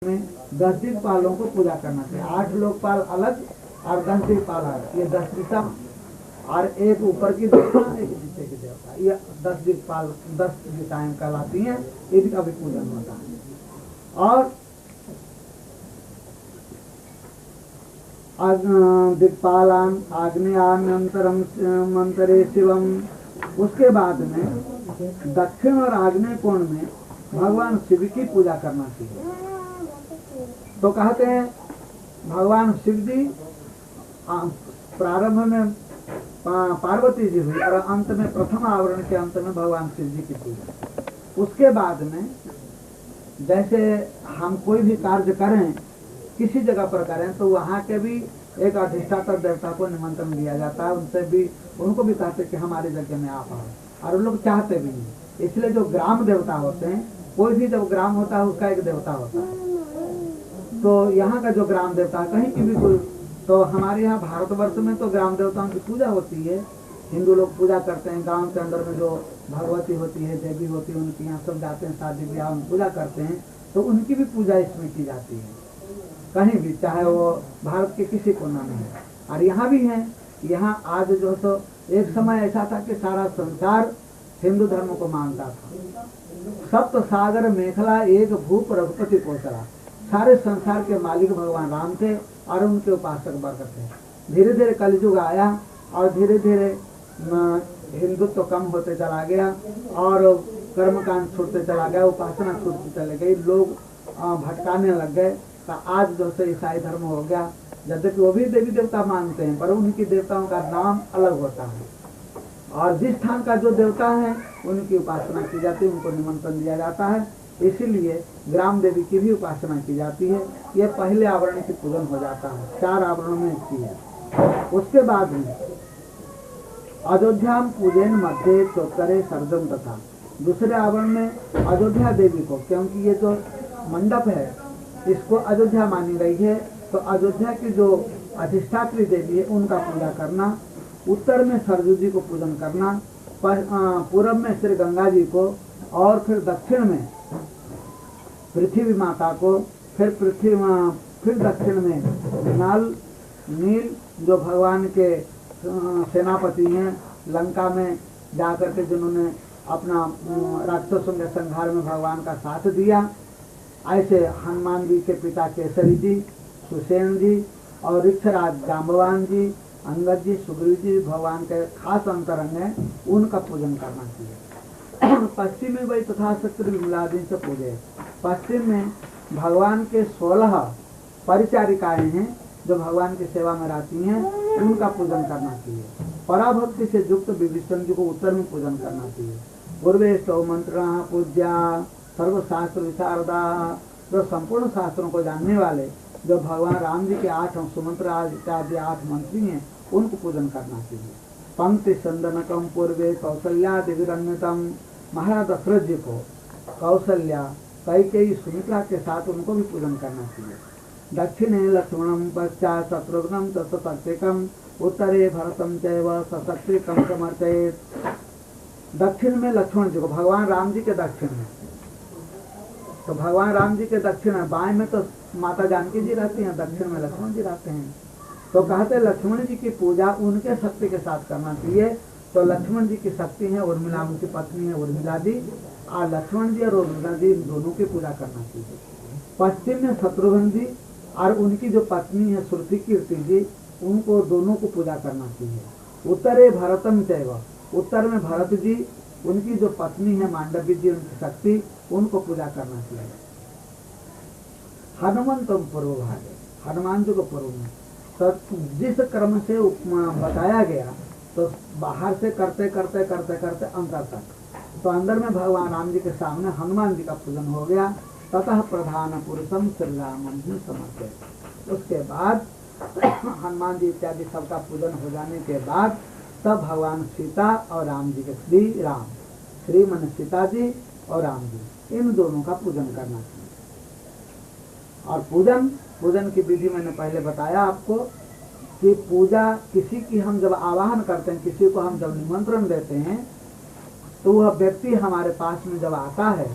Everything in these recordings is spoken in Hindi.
में 10 दिक्पालों को पूजा करना चाहिए। 8 लोकपाल अलग और 10 दिक्पाल अलग, ये 10 दिशा और एक ऊपर की देवता, एक नीचे की देवता, ये 10 दिक्पाल 10 दिशाएं कहलाती हैं। इनका भी पूजन होता है। और दिक्पालान आग्नेयान्यंतरम मंतरे शिवम, उसके बाद में दक्षिण और आग्नेय कोण में भगवान शिव की पूजा करना चाहिए। तो कहते हैं भगवान शिव जी प्रारंभ में पार्वती जी हुई और अंत में प्रथम आवरण के अंत में भगवान शिव जी की पूजा। उसके बाद में जैसे हम कोई भी कार्य करें, किसी जगह पर करें, तो वहाँ के भी एक अधिष्ठाता देवता को निमंत्रण दिया जाता है। उनसे भी उनको भी कहते कि हमारे यज्ञ में आप आओ, और वो लोग चाहते भी नहीं। इसलिए जो ग्राम देवता होते हैं, कोई भी जब ग्राम होता है उसका एक देवता होता है। तो यहाँ का जो ग्राम देवता कहीं की भी कोई, तो हमारे यहाँ भारतवर्ष में तो ग्राम देवताओं की पूजा होती है। हिंदू लोग पूजा करते हैं। गांव के अंदर में जो भगवती होती है, देवी होती है, उनके यहाँ सब जाते हैं, शादी ब्याह में पूजा करते हैं। तो उनकी भी पूजा इसमें की जाती है कहीं भी, चाहे वो भारत के किसी कोना में है। और यहाँ भी है। यहाँ आज जो तो एक समय ऐसा था कि सारा संसार हिंदू धर्म को मानता था। सप्त सागर मेखला एक भूप रघुपति कोसला, सारे संसार के मालिक भगवान राम थे और उनके उपासक वर्ग थे। धीरे धीरे कलयुग आया और धीरे धीरे हिंदुत्व कम होते चला गया और कर्मकांड छूटते चला गया, उपासना छूटती चले गई, लोग भटकाने लग गए। तो आज जो से ईसाई धर्म हो गया। यद्यपि वो भी देवी देवता मानते हैं, पर उनकी देवताओं का नाम अलग होता है और जिस स्थान का जो देवता है उनकी उपासना की जाती है, उनको निमंत्रण दिया जाता है। इसीलिए ग्राम देवी की भी उपासना की जाती है। ये पहले आवरण की पूजन हो जाता है, 4 आवरणों में की है। उसके बाद में अयोध्या पूजन मध्य चौतरे सर्जम तथा, दूसरे आवरण में अयोध्या देवी को, क्योंकि ये जो मंडप है इसको अयोध्या मानी गई है, तो अयोध्या की जो अधिष्ठात्री देवी है उनका पूजा करना। उत्तर में सरजू जी को पूजन करना, पूर्व में श्री गंगा जी को, और फिर दक्षिण में पृथ्वी माता को, फिर दक्षिण में नल नील जो भगवान के सेनापति हैं, लंका में जाकर के जिन्होंने अपना राक्षसों के संहार में भगवान का साथ दिया, ऐसे हनुमान जी के पिता केसरी जी, सुसेन जी और ऋक्षराज जाम्बवान जी, अंगद जी, सुग्रीव जी भगवान के खास अंतरंग हैं, उनका पूजन करना चाहिए। पश्चिम में वही तथा शक्ति विमलादि से पूजे। पश्चिम में भगवान के 16 परिचारिकाएं हैं जो भगवान की सेवा में रहती हैं, उनका पूजन करना चाहिए। पराभक्ति से युक्त विभीषण जी को उत्तर में पूजन करना चाहिए। पूर्वे स्तव मंत्र पूज्या सर्वशास्त्र विशारदा, जो संपूर्ण शास्त्रों को जानने वाले, जो भगवान राम जी के 8 सुमंत्र इत्यादि 8 मंत्री हैं, उनको पूजन करना चाहिए। पंक्ति संदनकम पूर्वे कौशल्या दिव्यरण्यतम, महाराज दशरथ जी को कौशल्या कैकेयी सुमित्रा के साथ उनको भी पूजन करना चाहिए। दक्षिणे लक्ष्मणम पश्चात शत्रुघ्नम तत्सत्यकम, उत्तरे भरतम चैव सशक्तिकम समर्चयेत्। दक्षिण में लक्ष्मण जी को, भगवान राम जी के दक्षिण में, तो भगवान राम जी के दक्षिण में, बाएं में तो माता जानकी जी रहती हैं, दक्षिण में लक्ष्मण जी रहते हैं। तो कहते हैं लक्ष्मण जी की पूजा उनके शक्ति के साथ करना चाहिए। तो लक्ष्मण जी की शक्ति है, उर्मिला उनकी पत्नी है उर्मिला जी, और लक्ष्मण जी और उर्मिला जी दोनों की पूजा करना चाहिए। पश्चिम में शत्रुघ्न जी और उनकी जो पत्नी है श्रुति कीर्ति जी, उनको दोनों को पूजा करना चाहिए। उत्तरे भरतम चैव, उत्तर में भरत जी, उनकी जो पत्नी है मांडवी जी, उनकी शक्ति, उनको पूजा करना चाहिए। हनुमंतम पूर्व भागे, हनुमान जी को पूर्व में, तो जिस क्रम से बताया गया, तो बाहर से करते करते करते करते अंदर तक, तो अंदर में भगवान राम जी के सामने हनुमान जी का पूजन हो गया। ततः प्रधान पुरुषम श्री रामम ही समर्पित। उसके बाद हनुमान जी इत्यादि सबका पूजन हो जाने के बाद तब भगवान सीता और राम जी के, श्री राम, श्री मन सीता जी और राम जी, इन दोनों का पूजन करना चाहिए। और पूजन की विधि मैंने पहले बताया आपको कि पूजा किसी की हम जब आवाहन करते हैं, किसी को हम जब निमंत्रण देते हैं, तो वह व्यक्ति हमारे पास में जब आता है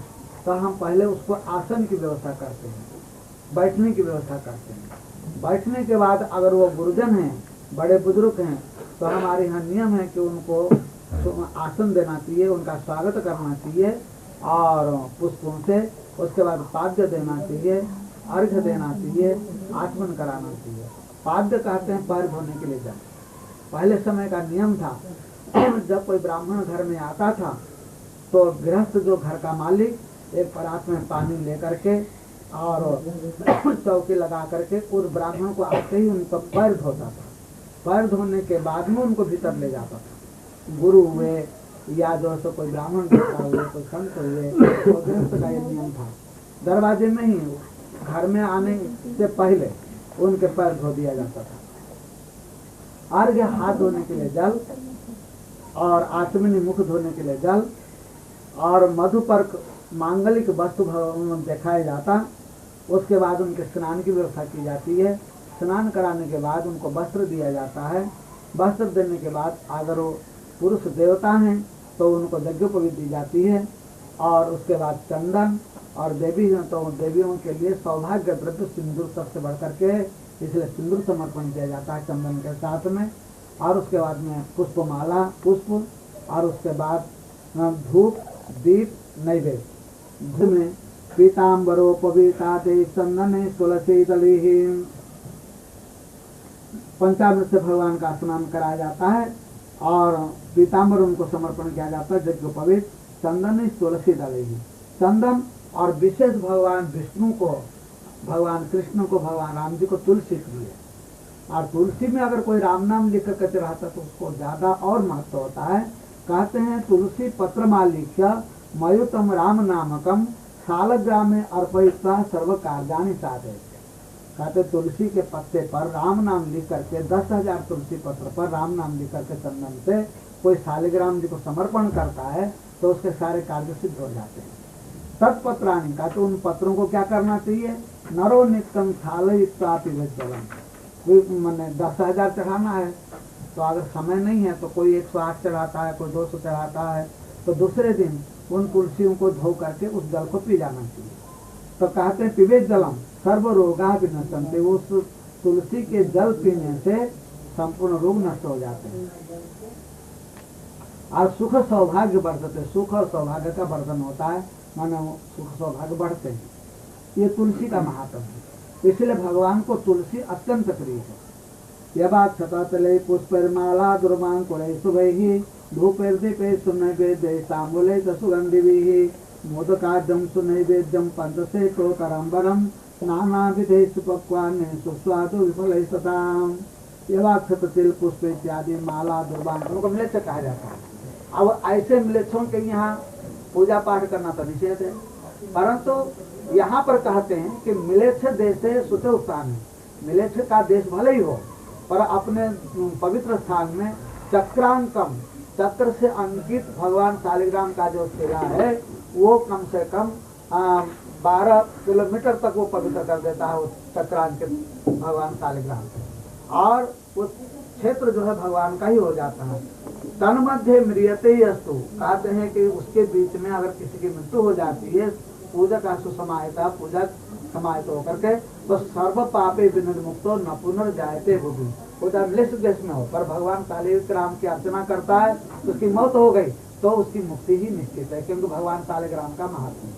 तो हम पहले उसको आसन की व्यवस्था करते हैं। बैठने की व्यवस्था करते हैं। बैठने के बाद अगर वो गुरुजन हैं, बड़े बुजुर्ग हैं, तो हमारे यहाँ नियम है कि उनको आसन देना चाहिए, उनका स्वागत करना चाहिए और पुष्पों से, उसके बाद पाद्य देना चाहिए, अर्घ्य देना चाहिए, आचमन कराना चाहिए। पाद्य कहते हैं पैर धोने के लिए जल। पहले समय का नियम था, जब कोई ब्राह्मण घर में आता था तो गृहस्थ जो घर का मालिक एक परात में पानी लेकर के और चौकी लगा करके उस ब्राह्मण को आते ही उनको पैर धोता था। पैर धोने के बाद में उनको भीतर ले जाता था। गुरु हुए या जो सो कोई ब्राह्मण हुए, कोई संत हुए, तो गृहस्थ का ये नियम था। दरवाजे में ही घर में आने से पहले उनके पैर धो दिया जाता था। अर्घ्य हाथ धोने के लिए जल और आचमनी मुख धोने के लिए जल और मधुपर्क मांगलिक वस्तु दिखाया जाता। उसके बाद उनके स्नान की व्यवस्था की जाती है। स्नान कराने के बाद उनको वस्त्र दिया जाता है। वस्त्र देने के बाद अगर वो पुरुष देवता हैं तो उनको यज्ञोपवीत दी जाती है। और उसके बाद चंदन, और देवी हैं तो देवियों के लिए सौभाग्य द्रव्य सिंदूर सबसे बढ़ करके, इसलिए सिंदूर समर्पण किया जाता है चंदन के साथ में। और उसके बाद में पुष्पमाला, पुष्प, और उसके बाद धूप, दीप, नैवेद्य में पीताम्बरोपवीता दे चंदन तुलसी दली पंचामृत से भगवान का स्नान कराया जाता है और पीताम्बर उनको समर्पण किया जाता है। यज्ञोपवीत चंदन तुलसी दली, चंदन और विशेष भगवान विष्णु को, भगवान कृष्ण को, भगवान राम जी को तुलसी प्रिय है। और तुलसी में अगर कोई राम नाम लिख कर चढ़ाता तो उसको ज्यादा और महत्व होता है। कहते हैं तुलसी पत्र मालिक्य मयुतम राम नामकम शालग्रामे अर्पयित्वा सर्व कार्याणि साधयति। कहते तुलसी के पत्ते पर राम नाम लिख करके 10,000 तुलसी पत्र पर राम नाम लिख करके चंदन से कोई शालिग्राम जी को समर्पण करता है तो उसके सारे कार्य सिद्ध हो जाते हैं। तत्पत्राणी का तो उन पत्रों को क्या करना चाहिए, नरो नित्यम शालयुक्ता पिबेत जलम। मैंने 10,000 चढ़ाना है तो अगर समय नहीं है तो कोई 108 चढ़ाता है, कोई 200 चढ़ाता है, तो दूसरे दिन उन तुलसियों को धो करके उस जल को पी जाना चाहिए। तो कहते हैं पिबेत जलम सर्व रोगा विनश्यन्ते, उस तुलसी के जल पीने से संपूर्ण रोग नष्ट हो जाते हैं और सुख सौभाग्य बढ़ते, सुख और सौभाग्य का वर्धन होता है, मानो सुख सौभाग्य बढ़ते हैं। ये तुलसी का महात्म है, इसलिए भगवान को तुलसी अत्यंत प्रिय है। यबात छतले पुष्पमाला दुर्मांकुरे शुभैः धूपैर्दीपैः सुनैवेद्यैः ताम्बूलैः सुगन्धिभिः मोदकाद्यं सुनैवेद्यं पञ्चशेखोत्तरम्बरं नानाविधैः सुपक्वान्यैः सुस्वादु विफलैः सताम्। यबात तिल पुष्प इत्यादि माला दुर्वांकुरों को मिलेच्छ कहा जाता है। अब ऐसे मिलेच्छों के यहाँ पूजा पाठ करना तो निषेध है, परंतु यहाँ पर कहते हैं कि मिलेच्छ देशे सुते उत्थान है। मिलेच्छ का देश भले ही हो पर अपने पवित्र स्थान में चक्रांकम, चक्र से अंकित भगवान शालिग्राम का जो शिला है वो कम से कम 12 किलोमीटर तक वो पवित्र कर देता है उस चक्रांकित भगवान शालिग्राम से, और उस क्षेत्र जो है भगवान का ही हो जाता है। तन मध्य म्रियते अस्तु, कहते हैं कि उसके बीच में अगर किसी की मृत्यु हो जाती है पूजा का सुसमायता, पूजा समाहित होकर के, तो सर्व पापे विनिर्मुक्तो न पुनर्जायते भुवि। वो जब लिस्ट देश में हो पर भगवान शालिग्राम की अर्चना करता है तो उसकी मौत हो गई तो उसकी मुक्ति ही निश्चित है, क्योंकि भगवान शालिग्राम का महात्म्य।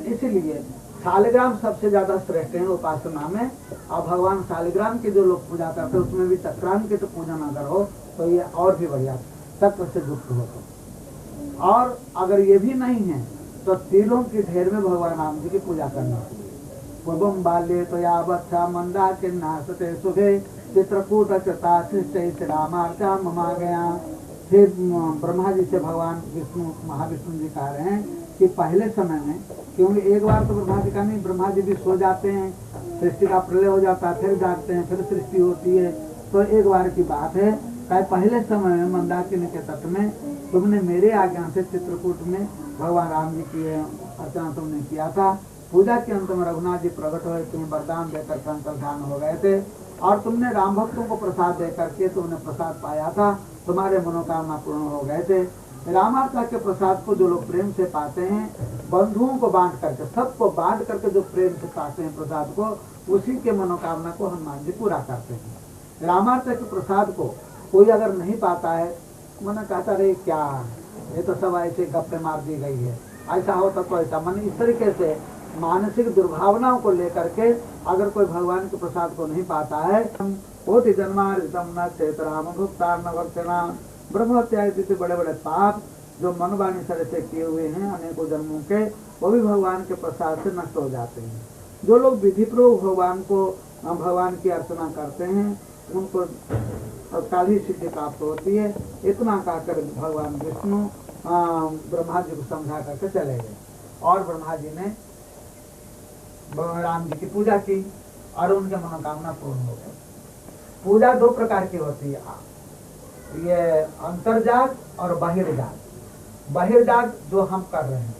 इसीलिए शालिग्राम सबसे ज्यादा श्रेष्ठ है उपासना में, और भगवान शालिग्राम की जो लोग पूजा करते हैं उसमें भी चक्रांकित पूजन अगर हो तो ये और भी बढ़िया, चक्र से युक्त हो तो। और अगर ये भी नहीं है तो तिलों की ढेर में भगवान राम जी की पूजा करना चाहिए। पूर्वम बाल्ये तो यावच्छा मंदा के नासते सुखे चित्रकूट चता सृष्टि रामार्चा ममा गया। फिर ब्रह्मा जी से भगवान विष्णु, महाविष्णु जी कह रहे हैं कि पहले समय में, क्योंकि एक बार तो ब्रह्मा जी का नहीं, ब्रह्मा जी भी सो जाते हैं, सृष्टि का प्रलय हो जाता है, फिर जागते हैं, फिर सृष्टि होती है, तो एक बार की बात है। पहले समय में मंदाकिनी के तट में तुमने मेरे आज्ञा से चित्रकूट में भगवान राम जी की अर्चना तुमने किया था। पूजा के अंत में रघुनाथ जी प्रकट हुए, तुम्हें वरदान देकर अंतर्धान हो गए थे, और तुमने राम भक्तों को प्रसाद दे करके तुमने प्रसाद पाया था, तुम्हारे मनोकामना पूर्ण हो गए थे। रामावतार के प्रसाद को जो लोग प्रेम से पाते हैं, बंधुओं को बांट करके, सबको बांट करके जो प्रेम से पाते हैं प्रसाद को, उसी के मनोकामना को हनुमान जी पूरा करते हैं। रामावतार के प्रसाद को कोई अगर नहीं पाता है, मैंने कहता रहे क्या ये तो सब ऐसे गप्पे मार दी गई है, ऐसा होता तो ऐसा, मन इस तरीके से मानसिक दुर्भावनाओं को लेकर के अगर कोई भगवान के प्रसाद को नहीं पाता है, कोटि जन्मार्जितम न चेतराम भुक्ता न भक्तना, ब्रह्म हत्या जैसे बड़े बड़े पाप जो मन वाणी शरीर से किए हुए हैं अनेकों जन्मों के, वो भी भगवान के प्रसाद से नष्ट हो जाते हैं। जो लोग विधिपूर्वक भगवान की अर्चना करते हैं उनको तत्काल ही सिद्धि प्राप्त होती है। इतना कहकर भगवान विष्णु ब्रह्मा जी को समझा करके चले गए और ब्रह्मा जी ने राम जी की पूजा की और उनके मनोकामना पूर्ण हो गई। पूजा दो प्रकार की होती है, ये अंतर्जाग और बहिर्जाग। बहिर्जाग जो हम कर रहे हैं,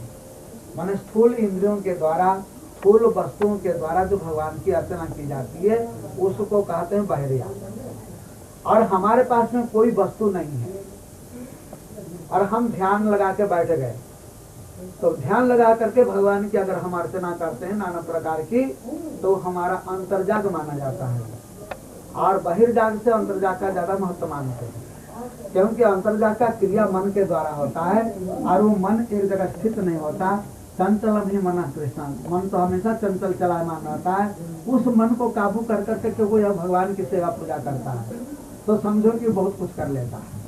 माने स्थूल इंद्रियों के द्वारा, स्थूल वस्तुओं के द्वारा जो भगवान की अर्चना की जाती है उसको कहते हैं बहिर्जाग। और हमारे पास में कोई वस्तु नहीं है और हम ध्यान लगा के बैठ गए, तो ध्यान लगा करके भगवान की अगर हम अर्चना करते हैं नाना प्रकार की, तो हमारा अंतर्जाग माना जाता है। और बहिर्जाग से अंतर्जाग का ज्यादा महत्व मानते हैं, क्योंकि अंतर्जाग का क्रिया मन के द्वारा होता है और वो मन एक जगह स्थित नहीं होता। चंचल ही मन कृष्ण, मन तो हमेशा चंचल चलायमान रहता है। उस मन को काबू कर करके कोई भगवान की सेवा पूजा करता है तो समझो कि बहुत कुछ कर लेता है।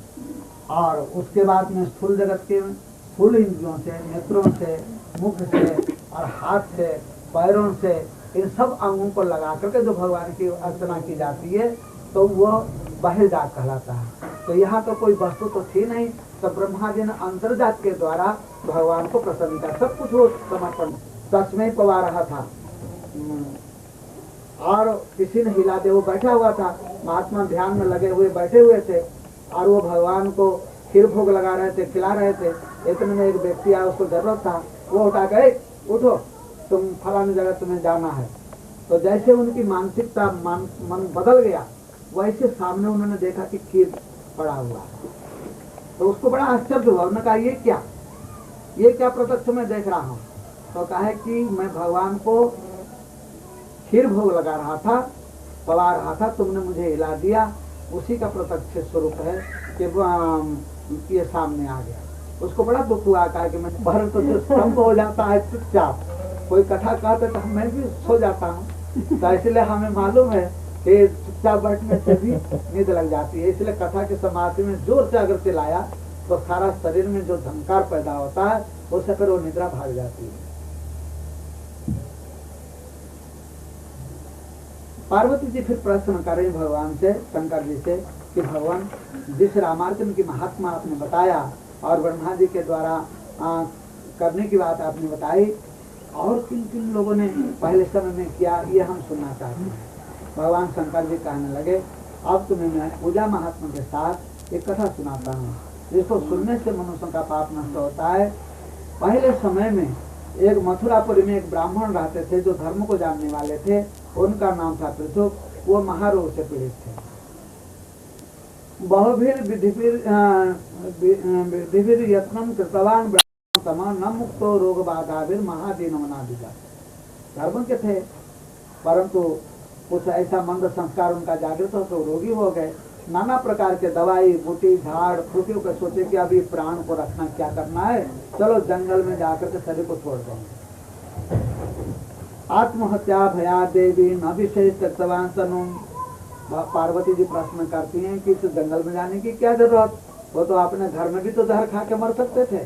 और उसके बाद में स्थूल जगत के स्थूल इंद्रियों से, नेत्रों से, मुख से और हाथ से, पैरों से, इन सब अंगों को लगा करके जो भगवान की अर्चना की जाती है तो वह बहिर्जाग कहलाता है। तो यहाँ तो कोई वस्तु तो थी नहीं, तो ब्रह्मा जी ने अंतर्जाग के द्वारा भगवान को प्रसन्न किया। सब कुछ वो समर्पण तस्मै पवा रहा था और किसी ने हिला दे, वो बैठा हुआ था, महात्मा ध्यान में लगे हुए बैठे हुए थे और वो भगवान को खीर भोग लगा रहे थे, खिला रहे थे। इतने में एक व्यक्ति आया, उसको जरूरत था, वो उठा के उठो तुम फलानी जगह तुम्हें जाना है। तो जैसे उनकी मानसिकता मन बदल गया, वैसे सामने उन्होंने देखा कि खीर पड़ा हुआ है, तो उसको बड़ा आश्चर्य हुआ। उन्होंने कहा ये क्या प्रत्यक्ष में देख रहा हूँ? तो कहा कि मैं भगवान को खीर भोग लगा रहा था, पवा रहा था, तुमने मुझे हिला दिया, उसी का प्रत्यक्ष स्वरूप है कि ये सामने आ गया। उसको बड़ा दुख हुआ, कहा कि मैं भर तो स्तंभ हो जाता है चुपचाप, कोई कथा कहते तो मैं भी सो जाता हूँ, तो इसलिए हमें मालूम है कि चुपचाप बैठने से भी नींद लग जाती है। इसलिए कथा के समाप्ति में जोर से अगर चिल्लाया तो सारा शरीर में जो झंकार पैदा होता है उससे फिर वो निद्रा भाग जाती है। पार्वती जी फिर प्रश्न करें भगवान से, शंकर जी से, कि भगवान जिस रामार्चन की महात्मा आपने बताया और ब्रह्मा जी के द्वारा करने की बात आपने बताई, और किन किन लोगों ने पहले समय में किया, ये हम सुनना चाहते हैं। भगवान शंकर जी कहने लगे, अब तुम्हें मैं पूजा महात्मा के साथ एक कथा सुनाता हूँ, जिसको सुनने से मनुष्य का पाप नष्ट होता है। पहले समय में एक मथुरापुरी में एक ब्राह्मण रहते थे जो धर्म को जानने वाले थे, उनका नाम था पृथु। वो महारोग से पीड़ित थे। बहुभिर विधिभिर यत्नम कृतवान ब्राह्मण न मुक्तो रोग बाधाभिर महादीनमनादिका। धर्म के थे, परंतु कुछ ऐसा मंद संस्कार उनका जागृत हो तो रोगी हो गए। नाना प्रकार के दवाई बूटी झाड़ फूटियों को सोचे कि अभी प्राण को रखना क्या करना है, चलो जंगल में जाकर के शरीर को छोड़ देंगे। आत्महत्या भया देवी न विशेष तत्वान सनुम। पार्वती जी प्रश्न करती हैं कि इस जंगल में जाने की क्या जरूरत, वो तो अपने घर में भी तो जहर खा के मर सकते थे।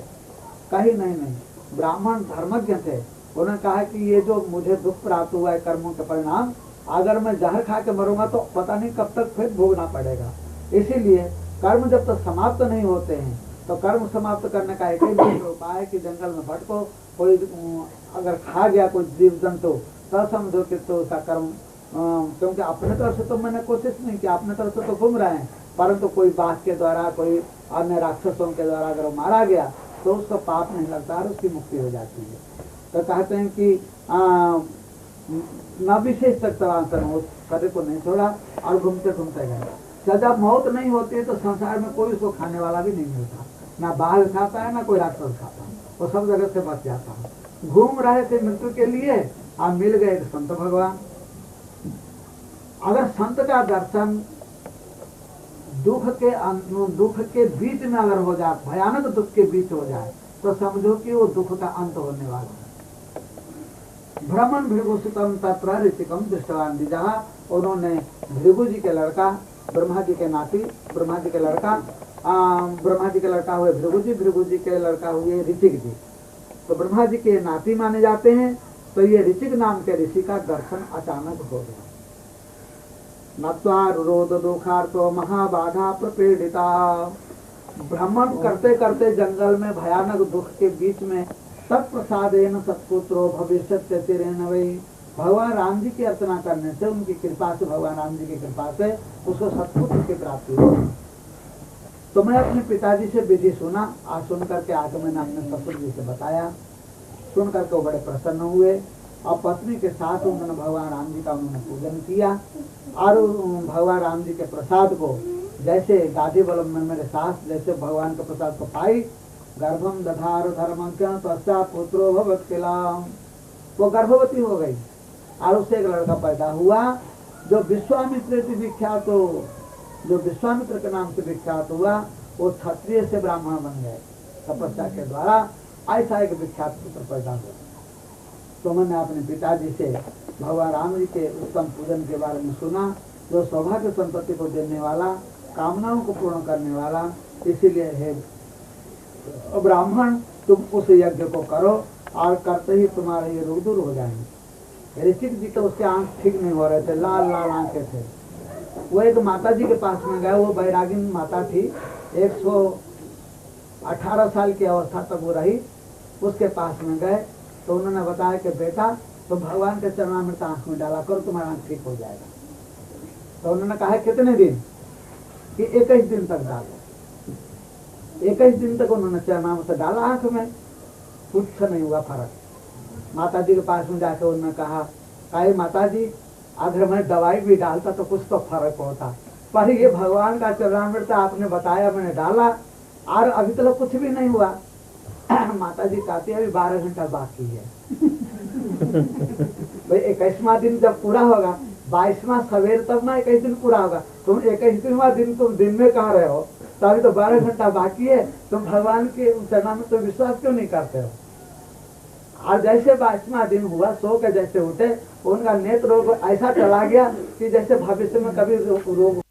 कहीं नहीं, ब्राह्मण धर्मज्ञ थे। उन्होंने कहा कि ये जो मुझे दुख प्राप्त हुआ है कर्मों के परिणाम, अगर मैं जहर खा के मरूंगा तो पता नहीं कब तक फिर भोगना पड़ेगा। इसीलिए कर्म जब तक समाप्त नहीं होते हैं तो कर्म समाप्त करने का एक ही उपाय है कि जंगल में भटको। कोई अगर खा गया कोई जीव जंतु तो समझो कि तो उसका कर्म, क्योंकि अपने तरफ से तो मैंने कोशिश नहीं की, अपने तरफ से तो घूम रहे हैं, परंतु कोई बाघ के द्वारा कोई अन्य राक्षसों के द्वारा अगर मारा गया तो उसको पाप नहीं लगता और उसकी मुक्ति हो जाती है। तो कहते हैं कि न विशेष तत्वांतर हो, शरीर को नहीं छोड़ा और घूमते घूमते गए। जब मौत नहीं होती है तो संसार में कोई उसको खाने वाला भी नहीं मिलता। ना बाघ खाता है ना कोई राक्षस खाता है, वो सब जगह से बच जाता है। घूम रहे थे मृत्यु के लिए, आप मिल गए एक संत भगवान। अगर संत का दर्शन दुख के बीच में अगर हो जाए, भयानक दुख के बीच हो जाए, तो समझो कि वो दुख का अंत होने वाला है। भ्रमण भृगुसुतम तत्र ऋतिकम दृष्टवान द्विजा, उन्होंने भृगु जी के लड़का, ब्रह्मा जी के नाती, ब्रह्मा जी के लड़का हुए भृगु जी के लड़का हुए ऋतिक जी। तो ब्रह्मा जी के नाती माने जाते हैं। तो ये ऋतिक नाम के ऋषि का दर्शन अचानक हो गया। नत्वा रुरोध दुखार्तो महाबाधा प्रपीड़िता, भ्रमण करते करते जंगल में भयानक दुख के बीच में तत्प्रसादेन सत्पुत्रो भविष्यत्य तिरेन वै, भगवान राम जी की अर्चना करने से, उनकी कृपा से, भगवान राम जी की कृपा से उसको सत्पुत्र की प्राप्ति हुई। तो मैं अपने पिताजी से विधि सुना, आज सुन करके आके मैंने अपने ससुर जी से बताया। सुन करके वो बड़े प्रसन्न हुए और पत्नी के साथ उन्होंने भगवान राम जी का उन्होंने पूजन किया। और भगवान राम जी के प्रसाद को जैसे गादी बलम में मेरे सास जैसे भगवान के प्रसाद को पाई, गर्भम दधार धर्मज्ञ तस्या पुत्रो भवत्किला, वो गर्भवती हो गई और उससे एक लड़का पैदा हुआ जो विश्वामित्र से विख्यात जो विश्वामित्र के नाम से विख्यात हुआ। वो क्षत्रिय से ब्राह्मण बन गए तपस्या के द्वारा। ऐसा एक विख्यात पुत्र पैदा हुआ। तो मैंने अपने पिताजी से भगवान राम जी के उत्तम पूजन के बारे में सुना, जो सौभाग्य संपत्ति को देने वाला, कामनाओं को पूर्ण करने वाला। इसीलिए है ब्राह्मण, तुम उस यज्ञ को करो और करते ही तुम्हारे ये रोग दूर हो जाएंगे। ऋषिक जी तो उसके आंख ठीक नहीं हो रहे थे, लाल लाल आंखें थे। वो एक माता जी के पास में गए, वो बैरागिन माता थी, 118 साल की अवस्था तक वो रही। उसके पास में गए तो उन्होंने बताया कि बेटा तो भगवान के चरणामृत आंख में डाला करो, तुम्हारा आंख ठीक हो जाएगा। तो उन्होंने कहा कितने दिन? कि 21 दिन तक डालो। 21 दिन तक उन्होंने चरणामृत डाला आंख में, कुछ नहीं हुआ फर्क। माता जी के पास में जाकर उन्होंने कहा माता जी अगर मैं दवाई भी डालता तो कुछ तो फर्क होता, पर ये भगवान का चरणामृत आपने बताया, मैंने डाला और अभी तक कुछ भी नहीं हुआ। माता जी कहती है अभी 12 घंटा बाकी है। भाई 21वां दिन जब पूरा होगा, 22वां सवेर तब ना 21 दिन पूरा होगा। तुम 21वां दिन तुम दिन में कहाँ रहे हो? तो अभी तो 12 घंटा बाकी है, तुम भगवान के चरणामृत तो विश्वास क्यों नहीं करते हो? और जैसे 22वां दिन हुआ, सो के जैसे उठे, उनका नेत्र रोग ऐसा चला गया कि जैसे भविष्य में कभी रोग।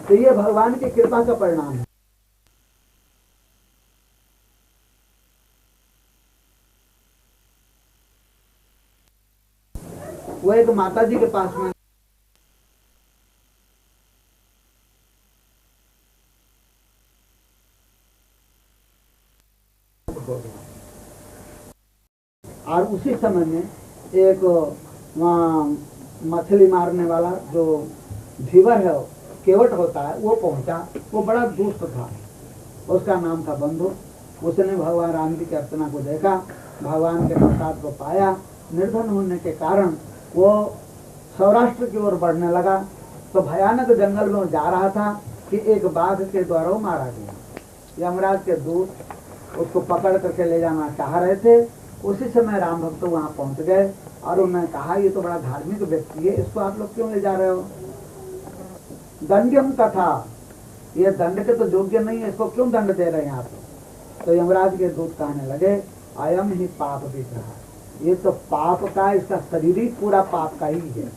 तो ये भगवान की कृपा का परिणाम है। वो एक माता जी के पास में और उसी समय में एक वहाँ मछली मारने वाला जो धीवर है, केवट होता है, वो पहुंचा। वो बड़ा दुष्ट था, उसका नाम था बंधु। उसने भगवान राम जी की अर्चना को देखा, भगवान के प्रसाद को पाया। निर्धन होने के कारण वो सौराष्ट्र की ओर बढ़ने लगा। तो भयानक जंगल में जा रहा था कि एक बाघ के द्वारा वो मारा गया। यमराज के दूत उसको पकड़ करके ले जाना चाह रहे थे। उसी समय राम भक्त वहाँ पहुँच गए और उन्होंने कहा ये तो बड़ा धार्मिक व्यक्ति है, इसको आप लोग क्यों ले जा रहे हो? दंड्यम तथा, ये दंड के तो योग्य नहीं है, इसको क्यों दंड दे रहे हैं आप? तो यमराज के दूत कहने लगे अयम ही पाप विग्रह, ये तो पाप का, इसका शरीर ही पूरा पाप का ही है।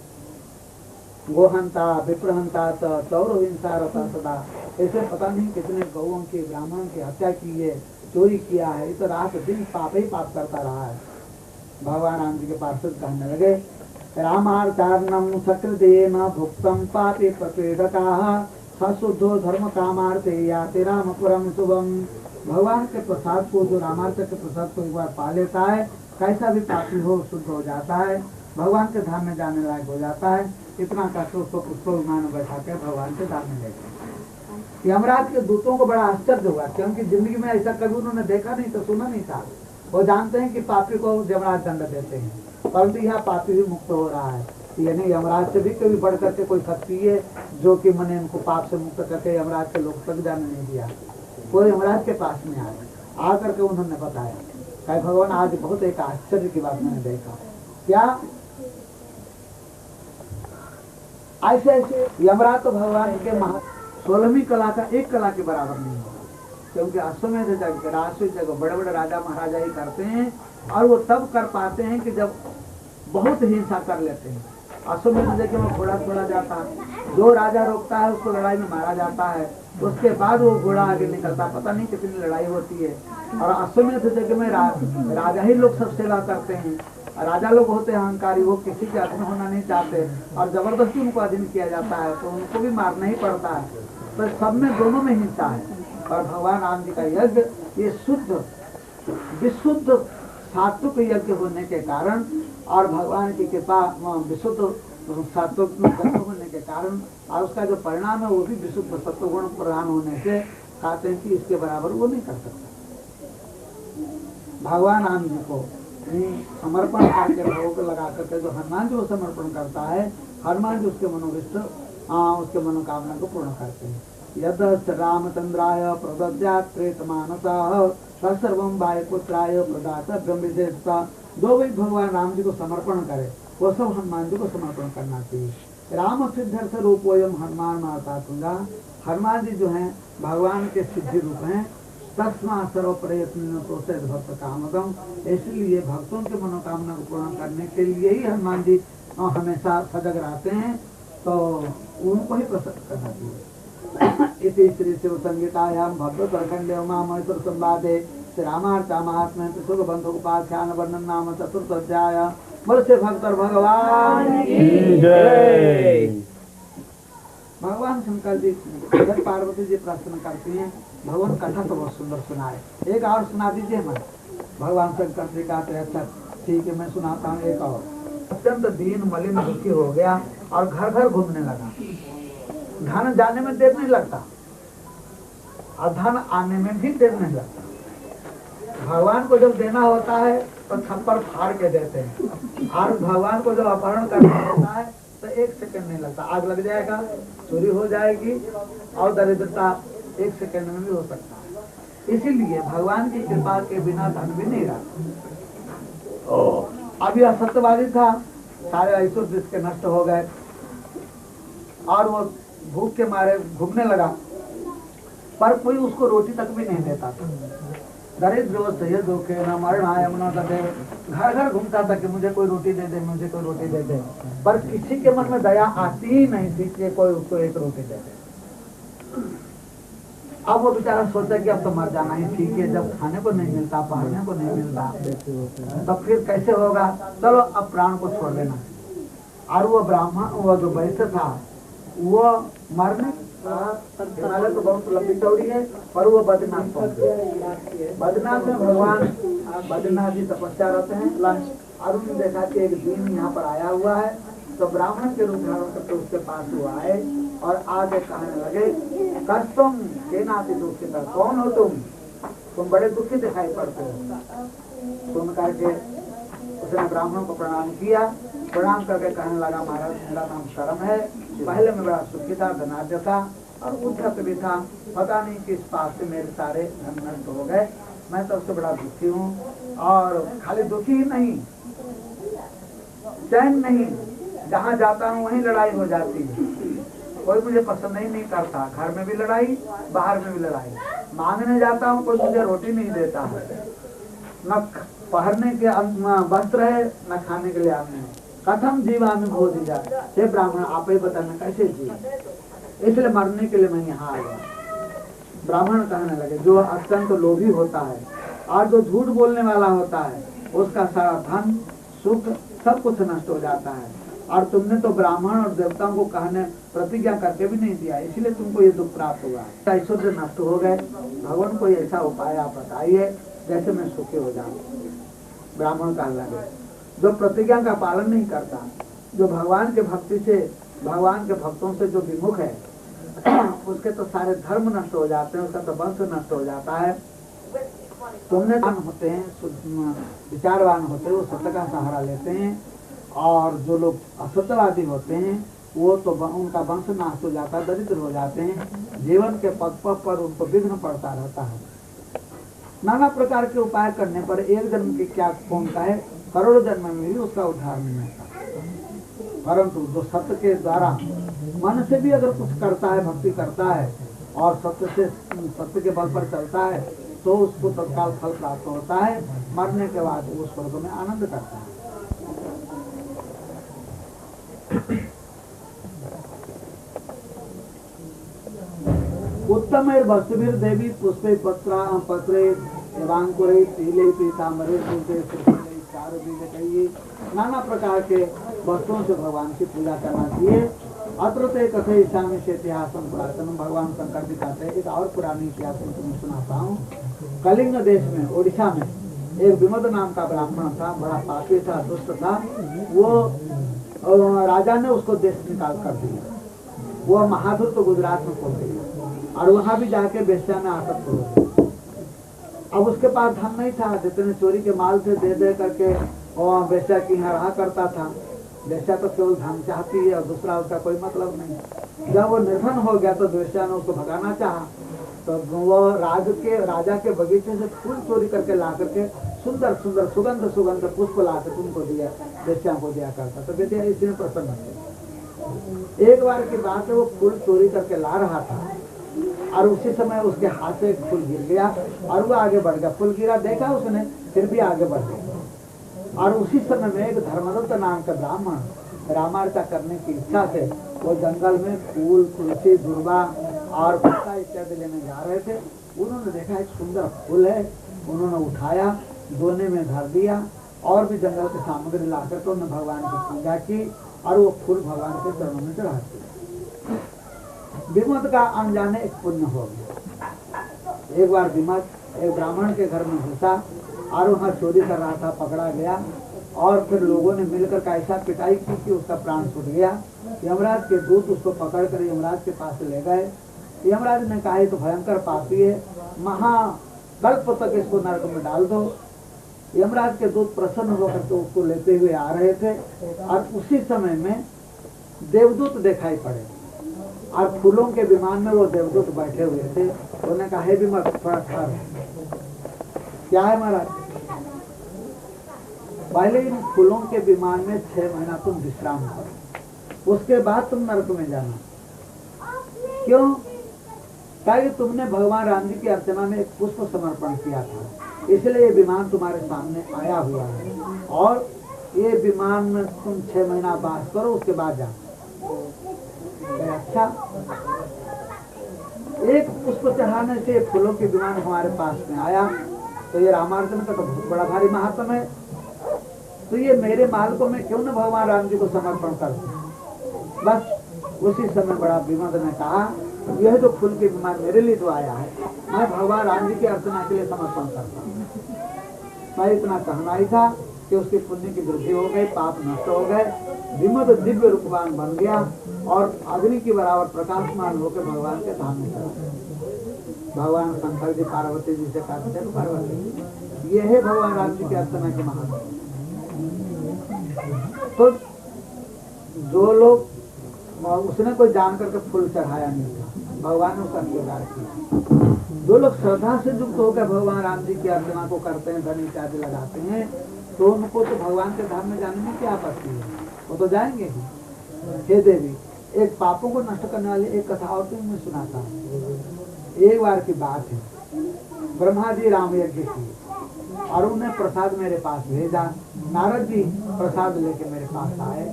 गोहंता विप्रहंता चौर हिंसा रता सदा, ऐसे पता नहीं कितने गौओं की, ब्राह्मणों की हत्या की है, चोरी किया है, ये तो रात दिन पाप ही पाप करता रहा है। भगवान राम जी के पार्षद कहने लगे, रामार्चारणम सकृतेन भुक्तम पापे प्रपेदकाः सशुद्धो धर्म कामार्थे याते रामपुरम शुभम। भगवान के प्रसाद को, जो रामार्चक के प्रसाद को एक बार पा लेता है, कैसा भी पापी हो शुद्ध हो जाता है, भगवान के धाम में जाने लायक हो जाता है। इतना कहकर उसको पुष्प विमान में बैठा के भगवान के धाम में ले गए। यमराज के दूतों को बड़ा आश्चर्य हुआ, क्योंकि जिंदगी में ऐसा कभी उन्होंने देखा नहीं था, सुना नहीं था। वो जानते हैं कि पापी को यमराज दंड देते हैं, परंतु यहाँ पापी भी मुक्त हो रहा है। यानी यमराज से भी कभी बढ़ करके कोई शक्ति है जो कि मैंने इनको पाप से मुक्त करके यमराज के लोग तक जाने नहीं दिया। कोई यमराज के पास में आए, आकर के उन्होंने बताया, कहे भगवान आज बहुत एक आश्चर्य की बात मैंने देखा। क्या? ऐसे ऐसे यमराज तो भगवान के 16वीं कला का एक कला के बराबर नहीं होगा, क्योंकि अश्वमेध यज्ञ, राजसूय यज्ञ बड़े बड़े राजा महाराजा ही करते हैं, और वो तब कर पाते हैं कि जब बहुत हिंसा कर लेते हैं। अश्वमेध यज्ञ में घोड़ा छोड़ा जाता है, जो राजा रोकता है उसको लड़ाई में मारा जाता है, उसके बाद वो घोड़ा आगे निकलता, पता नहीं कितनी लड़ाई होती है। और अश्वमेध यज्ञ में राजा ही लोग सब सेवा करते हैं, राजा लोग होते हैं अहंकारी, वो किसी के अधीन होना नहीं चाहते और जबरदस्ती उनको अधीन किया जाता है, तो उनको भी मारना ही पड़ता है। तो सब में दोनों में हिंसा है। और भगवान राम जी का यज्ञ ये शुद्ध विशुद्ध सात्विक यज्ञ होने के कारण और भगवान की कृपा विशुद्ध सात्विक होने के कारण, और उसका जो परिणाम है वो भी विशुद्ध सत्वगुण प्रधान होने से कहते हैं कि इसके बराबर वो नहीं कर सकता। भगवान राम जी को समर्पण करके भोग लगा करके जो हनुमान जी को समर्पण करता है, हनुमान जी उसके मनोविष्ट उसके मनोकामना को पूर्ण करते हैं। यद रामचंद्राय प्रदद्यात् प्रेतमानसः सर्वं वायुपुत्राय प्रदातव्यं विशेषतः। जो भी भगवान राम जी को समर्पण करे वो सब हनुमान जी को समर्पण करना चाहिए। राम सिद्धर्थ रूपोयम हनुमान माता तुंगा। हनुमान जी जो हैं भगवान के सिद्धि रूप हैं। तस्मा सर्व प्रयत्न तो भक्त कामदम, इसलिए भक्तों के मनोकामना को पूर्ण करने के लिए ही हनुमान जी हमेशा सजग रहते हैं, तो उनको ही प्रसन्न करना चाहिए। इसी श्री शिव संगीतायां भक्त प्रखंडे उमा महेश्वर संवादे श्री रामार्चा महात्म्य सुख बंधु उपाख्यान वर्णन नाम चतुर्थ अध्याय। बोल से भक्त भगवान की जय। भगवान शंकर जी जब पार्वती जी प्रश्न करती हैं, भगवान कथा तो बहुत सुंदर सुनाए, एक और सुना दीजिए। मैं भगवान शंकर जी कहते हैं अच्छा ठीक है मैं सुनाता हूँ एक और। अत्यंत दीन मलिन दुखी हो गया और घर घर घूमने लगा। धन जाने में देर नहीं लगता और धन आने में भी देर नहीं लगता। भगवान को जब देना होता है तो थप्पड़ फाड़ के देते हैं, और भगवान को जब अपहरण करना होता है तो 1 सेकंड नहीं लगता। आग लग जाएगा, चोरी हो जाएगी और दरिद्रता 1 सेकंड में भी हो सकता है। इसीलिए भगवान की कृपा के बिना धन भी नहीं रहता। अभी असत्यवादी था, सारे ऐश्वर्य जिसके नष्ट हो गए और वो भूख के मारे घूमने लगा, पर कोई उसको रोटी तक भी नहीं देता था। दरिद्र धोखे न मरणाय न दे, घर घर घूमता था कि मुझे कोई रोटी दे दे, मुझे कोई रोटी दे दे, पर किसी के मन में दया आती ही नहीं थी कि कोई उसको एक रोटी दे दे। अब वो बेचारा सोचा कि अब तो मर जाना ही ठीक है, जब खाने को नहीं मिलता, पहनने को नहीं मिलता, तब फिर कैसे होगा, चलो अब प्राण को छोड़ देना। और वो ब्राह्मण, वो जो वैश्य था, वो मरने वाले तो बहुत लंबी चौड़ी है, पर वो बद्रीनाथ पहुंच गए। बद्रीनाथ में भगवान बद्रीनाथ जी तपस्या रहते हैं। और उन्होंने देखा कि एक दिन यहाँ पर आया हुआ है, तो ब्राह्मण के रूप धारण करके उसके पास वो आए और आगे कहने लगे, कस्तुम के नाते दुखित, कौन हो तुम बड़े दुखी दिखाई पड़ते हो। सुन करके उसने ब्राह्मण को प्रणाम किया, प्रणाम करके कहने लगा महाराज मेरा नाम शर्म है, पहले मैं बड़ा सुखी था, धनाढ्य था और उद्धत भी था, पता नहीं किस पास से मेरे सारे धन नष्ट हो गए, मैं सबसे बड़ा दुखी हूँ। और खाली दुखी ही नहीं, चैन नहीं, जहाँ जाता हूँ वहीं लड़ाई हो जाती है, कोई मुझे पसंद ही नहीं करता, घर में भी लड़ाई, बाहर में भी लड़ाई, मांगने जाता हूँ कोई मुझे रोटी नहीं देता है, न पहनने के वस्त्र है न खाने के लिए अन्न है, कथम जीवा में भोज जाए। हे ब्राह्मण आप ही बताना कैसे जी, इसलिए मरने के लिए मैं यहाँ आ गया। ब्राह्मण कहने लगे जो अत्यंत लोभी होता है और जो झूठ बोलने वाला होता है उसका सारा धन सुख सब कुछ नष्ट हो जाता है। और तुमने तो ब्राह्मण और देवताओं को कहने प्रतिज्ञा करके भी नहीं दिया, इसलिए तुमको ये दुख प्राप्त हुआ। ऐश्वर्य नष्ट हो गए। भगवान कोई ऐसा उपाय आप बताइए जैसे मैं सुखी हो जाऊं। ब्राह्मण का लगे जो प्रतिज्ञा का पालन नहीं करता, जो भगवान के भक्ति से, भगवान के भक्तों से जो विमुख है, उसके तो सारे धर्म नष्ट हो जाते हैं, उसका तो वंश नष्ट हो जाता है। तुमने होते हैं, विचारवान होते हैं, वो सत्य का सहारा लेते हैं, और जो लोग असत्यवादी होते हैं वो तो उनका वंश नाश हो जाता है, दरिद्र हो जाते हैं, जीवन के पथ पर उनको विघ्न पड़ता रहता है। नाना प्रकार के उपाय करने पर एक जन्म की क्या कौन का है, करोड़ों जन्म में भी उसका उद्धार नहीं होता। परंतु जो सत्य के द्वारा मन से भी अगर कुछ करता है, भक्ति करता है और सत्य के बल पर चलता है, तो उसको तत्काल फल प्राप्त होता है। मरने के बाद वो स्वर्ग में आनंद करता है। उत्तम वस्तुभिर देवी पुष्पे पत्रे एवांकुरे पीले पीताम्बरे नाना प्रकार के वस्तुओं से भगवान की पूजा करना चाहिए। अत्रते कथे ईशान्य से इतिहासम पुरातन, भगवान शंकर भी कहते हैं। एक और पुरानी इतिहास में तुम्हें सुनाता हूँ। कलिंग देश में, ओडिशा में एक विमद नाम का ब्राह्मण था, बड़ा पापी था, दुष्ट था। वो राजा ने उसको देश निकाल कर दिया। वो महादुर तो गुजरात में पहुंच गया और वहां भी जाके बेस्या में आसक्त हो गया। अब उसके पास धन नहीं था, जितने चोरी के माल थे दे दे करके और बेस्या की यहाँ रहा करता था। बेस्या तो केवल धन चाहती है और दूसरा उसका कोई मतलब नहीं। जब वो निर्धन हो गया तो बेस्या ने उसको भगाना चाहा, तो वो राजा के बगीचे से फूल चोरी करके ला करके सुंदर सुंदर सुगंध पुष्प ला कर तुमको दिया, बेस्या को दिया करता। तो बेटिया इसमें प्रसन्न थे। एक बार की बात है, वो फूल चोरी करके ला रहा था और उसी समय उसके हाथ से एक फूल गिर गया और वो आगे बढ़ गया। फूल गिरा देखा उसने, फिर भी आगे बढ़ गया। और उसी समय में एक धर्मदत्त नाम का ब्राह्मण रामायण करने की इच्छा से वो जंगल में फूल, तुलसी, दुर्वा और पत्ता इत्यादि लेने जा रहे थे। उन्होंने देखा एक सुंदर फूल है, उन्होंने उठाया, दोने में धर दिया और भी जंगल की सामग्री लाकर तो उन्होंने भगवान की पूजा की और वो फूल भगवान के चरणों में चढ़ा दिया। विमत का अनजाने एक पुण्य हो गया। एक बार विमत एक ब्राह्मण के घर में घुसा और वहाँ चोरी कर रहा था, पकड़ा गया और फिर लोगों ने मिलकर का ऐसा पिटाई की कि उसका प्राण छूट गया। यमराज के दूत उसको पकड़ कर यमराज के पास ले गए। यमराज ने कहा तो भयंकर पापी है, महाकल्प तक इसको नरक में डाल दो। यमराज के दूत प्रसन्न होकर तो उसको लेते हुए आ रहे थे और उसी समय में देवदूत दिखाई पड़े और फूलों के विमान में वो देवदूत बैठे हुए थे। उन्होंने कहा हे विमत थोड़ा ठहर। क्या है महाराज? पहले इन फूलों के विमान में 6 महीना तुम विश्राम करो, उसके बाद तुम नरक में जाना। क्यों? ताकि तुमने भगवान राम जी की अर्चना में एक पुष्प समर्पण किया था, इसलिए ये विमान तुम्हारे सामने आया हुआ है और ये विमान में तुम 6 महीना वास करो, उसके बाद जाओ। अच्छा, एक पुष्प चढ़ाने से फूलों के विमान हमारे पास में आया, तो ये रामार्जन का तो बहुत बड़ा भारी महात्म है। तो ये मेरे माल को मैं क्यों न भगवान राम जी को समर्पण कर दूं। बस उसी समय बड़ा विमत ने कहा यह जो फूल के विमान मेरे लिए तो आया है, मैं भगवान राम जी की अर्चना के लिए समर्पण करता हूँ। मैं इतना कहना ही था कि उसकी पुण्य की वृद्धि हो गई, पाप नष्ट हो गए। विमत दिव्य रूपवान बन गया और अग्नि की बराबर प्रकाशमान होकर भगवान के धाम में चला। भगवान शंकर जी पार्वती जी से कहते हैं पार्वती, ये है भगवान राम जी की अर्चना के महात्मा। तो जो लोग, उसने कोई जान करके फूल चढ़ाया नहीं था, भगवान ने उसका अंगीकार किया। जो लोग श्रद्धा से युक्त होकर भगवान राम जी की अर्चना को करते हैं, धन इत्यादि लगाते हैं, तो उनको तो भगवान के धाम में जाने में क्या आपत्ति है, वो तो जाएंगे ही। हे देवी, एक पापों को नष्ट करने वाली एक कथा और तुम्हें मैं सुनाता हूँ। एक बार की बात है, ब्रह्मा जी राम यज्ञ की और उन्हें प्रसाद मेरे पास भेजा। नारद जी प्रसाद लेके मेरे पास आए।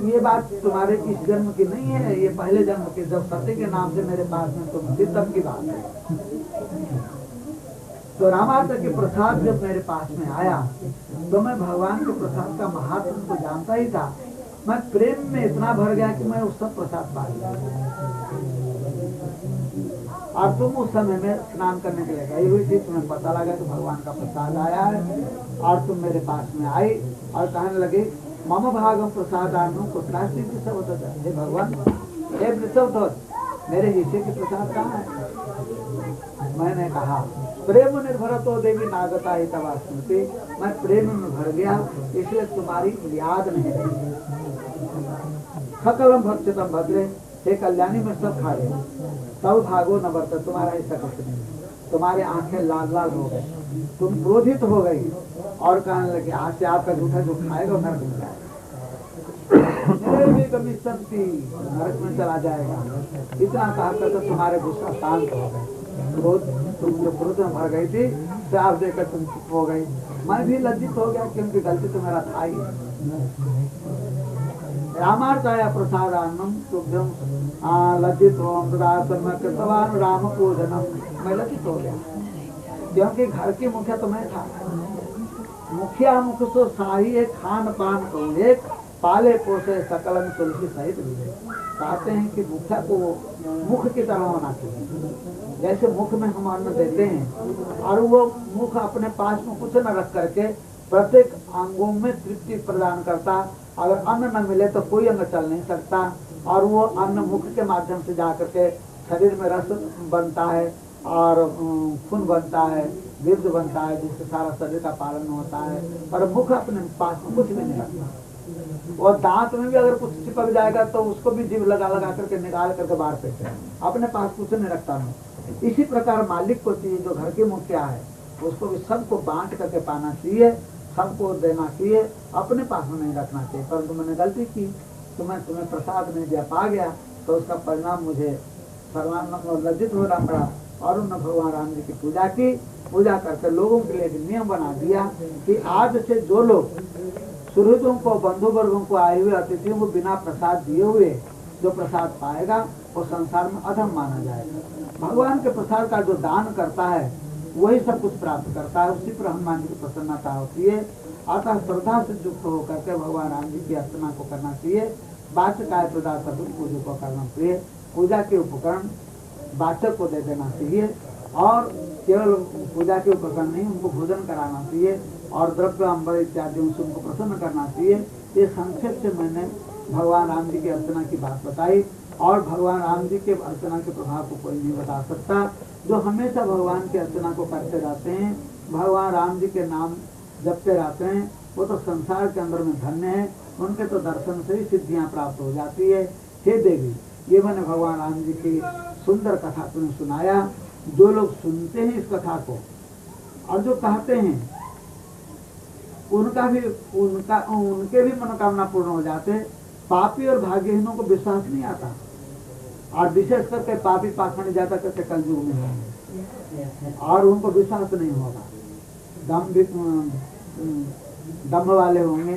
ये बात तुम्हारे इस जन्म की नहीं है, ये पहले जन्म की, जब सत्य के नाम से मेरे पास में तुम थी तब की बात है। तो रामार्थ के प्रसाद जब मेरे पास में आया तो मैं भगवान के प्रसाद का महात्म को जानता ही था। मैं प्रेम में इतना भर गया कि मैं उस सब प्रसाद पा लिया। और तुम उस समय में स्नान करने के लिए गई हुई थी, तुम्हें पता लगा कि भगवान का प्रसाद आया है और तुम मेरे पास में आई और कहने लगे मम भागम प्रसाद आनु को प्लास्टिक की सब होता है। हे भगवान, हे वृषभ, मेरे हिस्से के प्रसाद कहाँ है? मैंने कहा प्रेम निर्भर तो देवी नागता ही तवा स्मृति, मैं प्रेम में भर गया इसलिए तुम्हारी याद नहीं रही। सकलम भक्षितम भद्रे, हे कल्याणी में सब खा गए, तब भागो न बरता, तुम्हारा ऐसा कुछ नहीं। तुम्हारे आंखें लाल लाल हो गए, तुम क्रोधित हो गई और कहने लगे आज से आपका जूठा जो खाएगा नरक में जाएगा, नरक में चला जाएगा। इतना कहा कर तुम्हारे गुस्सा शांत हो गए, क्रोध तुम जो क्रोध में भर गई थी श्राप देकर तुम चुप हो गई। मैं भी लज्जित हो गया क्योंकि गलती तो मेरा था ही। रामार्चाया प्रसादान्नम तुभ्यम लज्जित कृतवान राम पूजनम, मैं लज्जित हो गया क्योंकि घर की मुखिया तो मैं था। मुखिया मुख सो शाही एक खान पान को एक पाले पोसे सकलन तुलसी सहित भी। कहते हैं कि मुखिया को मुख की तरह होना चाहिए, जैसे मुख में हम अन्न देते हैं और वो मुख अपने पास में कुछ न रख करके प्रत्येक अंगों में तृप्ति प्रदान करता। अगर अन्न न मिले तो कोई अंग चल नहीं सकता और वो अन्न मुख के माध्यम से जाकर के शरीर में रस बनता है और खून बनता है, विद्ध बनता है, जिससे सारा शरीर का पालन होता है। और मुख अपने पास में कुछ भी नहीं रखता। और दांत में भी अगर कुछ चिपक जाएगा तो उसको भी जीभ लगा लगा करके निकाल करके बाहर फेंकते हैं, अपने पास कुछ नहीं रखता मैं। इसी प्रकार मालिक को चाहिए जो घर के मुखिया है उसको भी सबको बांट करके पाना चाहिए, सबको देना चाहिए, अपने पास में नहीं रखना चाहिए। परंतु मैंने गलती की तो मैं तुम्हें प्रसाद नहीं दे पा गया तो उसका परिणाम मुझे सर्वान्न लज्जित होना पड़ा। और उन्होंने भगवान राम जी की पूजा की, पूजा करके लोगों के लिए एक नियम बना दिया कि आज से जो लोग सुहृदों को, बंधु वर्गों को, आए हुए अतिथियों को बिना प्रसाद दिए हुए जो प्रसाद पाएगा वो संसार में अधम माना जाएगा। भगवान के प्रसाद का जो दान करता है वही सब कुछ प्राप्त करता है, उसी पर हनुमान जी की प्रसन्नता होती है। अतः श्रद्धा से युक्त होकर के भगवान राम जी की अर्चना को करना चाहिए। वाचक काय पदार्थ पूजा को करना चाहिए, पूजा के उपकरण वाचक को दे देना चाहिए और केवल पूजा के उपकरण नहीं उनको भोजन कराना चाहिए और द्रव्य अम्बर इत्यादि उनसे उनको प्रसन्न करना चाहिए। ये संक्षेप से मैंने भगवान राम जी की अर्चना की बात बताई और भगवान राम जी के अर्चना के प्रभाव को कोई नहीं बता सकता। जो हमेशा भगवान की अर्चना को करते रहते हैं, भगवान राम जी के नाम जपते रहते हैं, वो तो संसार के अंदर में धन्य है, उनके तो दर्शन से ही सिद्धियां प्राप्त हो जाती है। हे देवी, ये मैंने भगवान राम जी की सुंदर कथा तुम्हें सुनाया। जो लोग सुनते हैं इस कथा को और जो कहते हैं उनके भी मनोकामना पूर्ण हो जाते। पापी और भाग्यहीनों को विश्वास नहीं आता और विशेष करके पापी पाखंड ज्यादा करके कलयुग में होंगे और उनको विश्वास नहीं होगा। दम्भ वाले होंगे,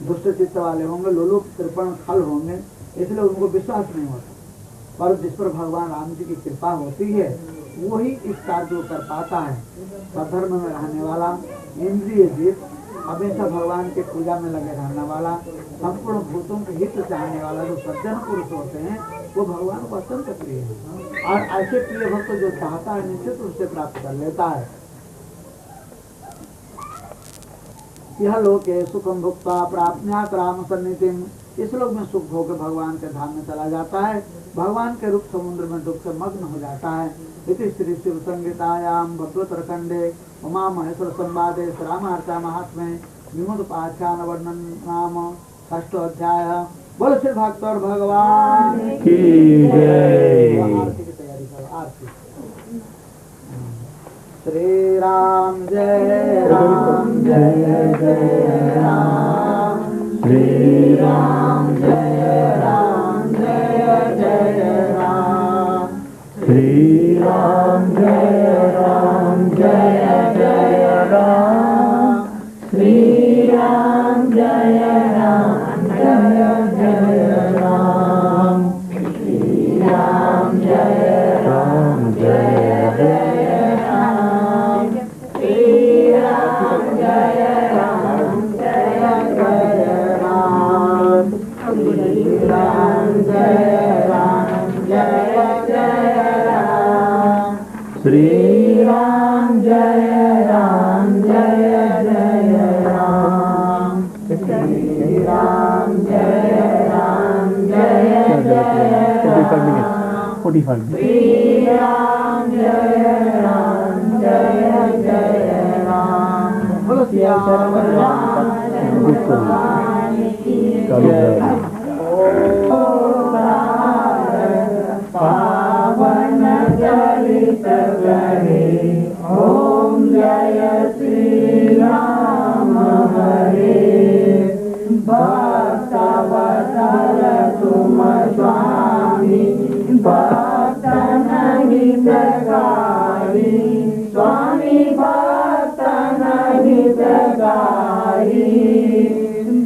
दुष्ट चित्त वाले होंगे, लोलुप कृपण खल होंगे, इसलिए उनको विश्वास नहीं होता। पर जिस पर भगवान राम जी की कृपा होती है वही इस कार्य को कर पाता है। सधर्म में रहने वाला, इंद्रिय जीत, हमेशा भगवान के पूजा में लगे रहने वाला, संपूर्ण भूतों के हित चाहने वाला जो सज्जन पुरुष होते हैं वो भगवान को अत्यंत प्रिय है और ऐसे प्रिय भक्त जो चाहता है निश्चित रूप से प्राप्त कर लेता है। यह लोके सुखम भुक्त्वा प्राप्नुयात् राम सन्निधिम, इस लोक में सुख होकर भगवान के धाम में चला जाता है, भगवान के रूप समुद्र में डूब कर मग्न हो जाता है। इति श्री शिव संगीतायाम भगवतर खंडे उमा महेश्वर संवादे रामार्चा महात्म्ये विमुक्ताख्यान वर्णन नाम 6 अध्याय। बोल श्री भक्तों भगवान की जय। आरती की तैयारी करो। आरती। श्री राम जय राम जय जय राम, श्री राम जय राम जय जय राम, श्री राम जय राम जय जय राम, श्री राम जय राम जय जय राम, श्री राम जय राम जय जय राम। श्री राम जय राम जय जय राम, श्री राम जय राम जय जय राम, 45 श्री राम जय राम जय जय राम, बोलो श्याम भगवान की जय। पावन चरित करे ओम जय श्री राम हरे, भक्तवत्सल तुम स्वामी भक्तन हितकारी, स्वामी भक्तन हितकारी,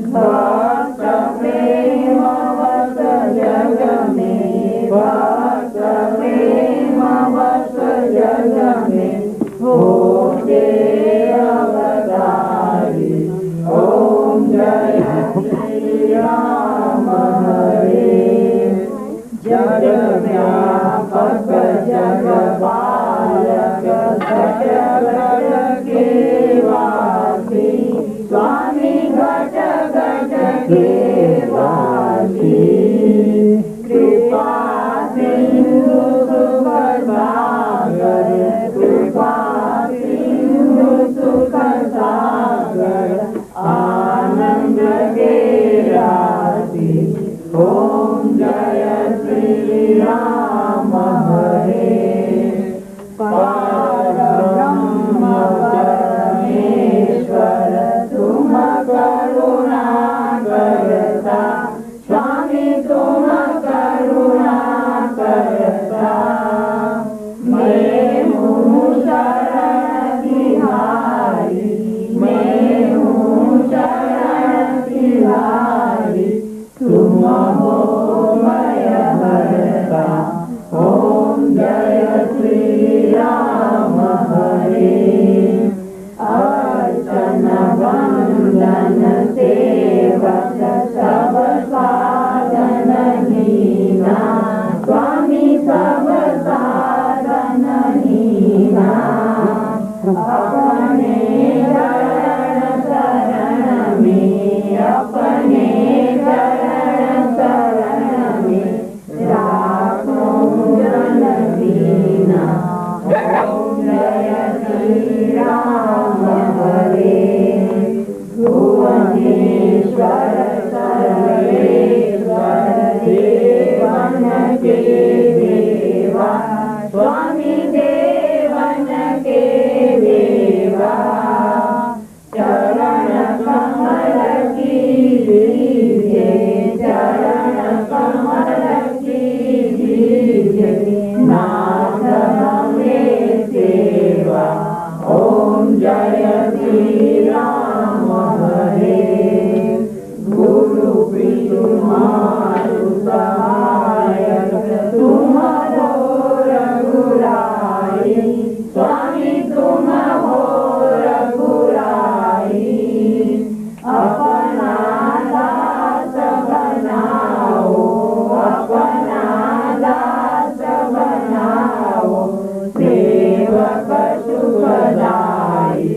भक्त प्रेम वस जग में, भक्त प्रेम वस जग में, होते अवतारी ओम जय श्री राम हरे, जग व्यापक जग पालक सकल के वासी, स्वामी घट घट के वासी, कृपा सिंधु सुख सागर, कृपा सिंधु सुख सागर, आनंद के राशि ओम जय श्री राम हरे, परब्रह्म परमेश्वर तुम करुणा करता, स्वामी तुम करुणा करता, मैं हूँ शरण तिहारी, मैं हूँ शरण तिहारी, तुम हो भय हरता ओम जय श्री राम हरे, अर्चन वंदन सेवक सब साधन हीना, स्वामी सब साधन हीना, अपने चरण शरण में, अपने चरण शरण में, राखों जन दीना ओम जय श्री राम हरे, भुवनेश्वर सर्वेश्वर देवन के देवा, स्वामी देवन के देवा, चरण कमल की लीजिए, चरण कमल की लीजिए, नाथ हमें सेवा ओम जय श्री राम हरे, गुरु मारु सहायक तुम हो रघुराई, स्वामी तुम हो रघुराई, अपना दास बनाओ, अपना दास बनाओ, सेवक सुखदाई